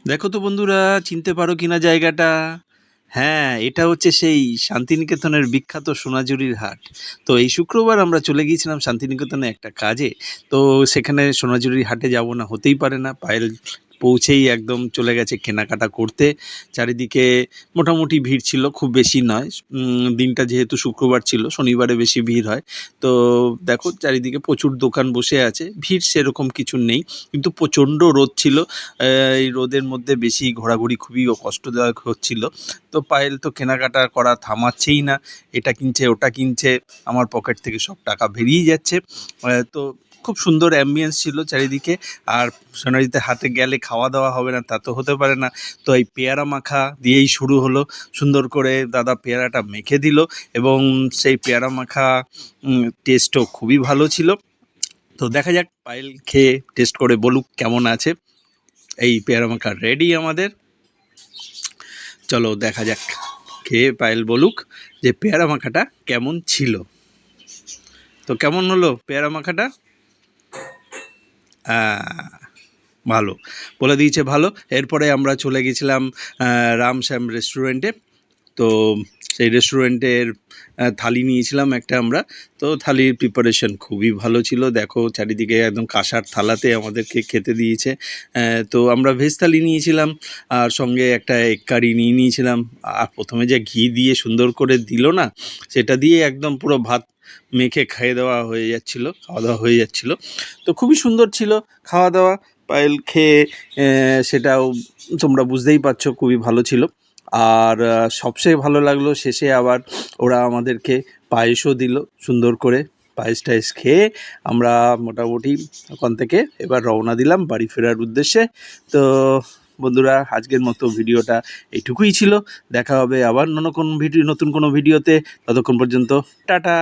দেখো তো বন্ধুরা, চিনতে পারো কিনা জায়গাটা? হ্যাঁ, এটা হচ্ছে সেই শান্তিনিকেতনের বিখ্যাত সোনাঝুরির হাট। তো এই শুক্রবার আমরা চলে গিয়েছিলাম শান্তিনিকেতনে একটা কাজে। তো সেখানে সোনাঝুরির হাটে যাব না, হতেই পারে না। পায়েল পৌঁছেই একদম চলে গেছে কেনাকাটা করতে। চারিদিকে মোটামুটি ভিড় ছিল, খুব বেশি নয়। দিনটা যেহেতু শুক্রবার ছিল, শনিবারে বেশি ভিড় হয়। তো দেখো চারিদিকে প্রচুর দোকান বসে আছে, ভিড় সেরকম কিছু নেই, কিন্তু প্রচণ্ড রোদ ছিল। এই রোদের মধ্যে বেশি ঘোরাঘুরি খুবই কষ্টদায়ক হচ্ছিল। তো পায়েল তো কেনাকাটা করা থামাচ্ছেই না, এটা কিনছে ওটা কিনছে, আমার পকেট থেকে সব টাকা বেরিয়ে যাচ্ছে। তো খুব সুন্দর অ্যাম্বিয়েন্স ছিল চারিদিকে। আর সোনাঝুরিতে হাটে গেলে খাওয়া দাওয়া হবে না তা তো হতে পারে না। তো এই পেয়ারা মাখা দিয়েই শুরু হলো। সুন্দর করে দাদা পেয়ারাটা মেখে দিল, এবং সেই পেয়ারা মাখা টেস্টও খুবই ভালো ছিল। তো দেখা যাক, পায়েল খেয়ে টেস্ট করে বলুক কেমন আছে। এই পেয়ারা মাখা রেডি আমাদের। চলো দেখা যাক, খেয়ে পায়েল বলুক যে পেয়ারা মাখাটা কেমন ছিল। তো কেমন হলো পেয়ারা মাখাটা? ভালো বলে দিয়েছে, ভালো। এরপরে আমরা চলে গেছিলাম রামশ্যাম রেস্টুরেন্টে। তো সেই রেস্টুরেন্টের থালি নিয়েছিলাম একটা আমরা। তো থালির প্রিপারেশন খুবই ভালো ছিল, দেখো চারিদিকে একদম কাঁসার থালাতে আমাদেরকে খেতে দিয়েছে। তো আমরা ভেজ থালি নিয়েছিলাম, আর সঙ্গে একটা এগ কারি নিয়ে নিয়েছিলাম। আর প্রথমে যে ঘি দিয়ে সুন্দর করে দিল না, সেটা দিয়ে একদম পুরো ভাত মেখে খাওয়া দাওয়া হয়ে যাচ্ছিলো। তো খুবই সুন্দর ছিল খাওয়া দাওয়া। পায়েল খেয়ে সেটাও তোমরা বুঝতেই পারছো, খুবই ভালো ছিল। আর সবচেয়ে ভালো লাগলো শেষে আবার ওরা আমাদেরকে পায়েসও দিল সুন্দর করে। পায়েস টায়েস খেয়ে আমরা মোটামুটি ওখান থেকে এবার রওনা দিলাম বাড়ি ফেরার উদ্দেশ্যে। তো বন্ধুরা, আজকের মতো ভিডিওটা এইটুকুই ছিল। দেখা হবে আবার নতুন কোনো ভিডিওতে। ততক্ষণ পর্যন্ত টাটা।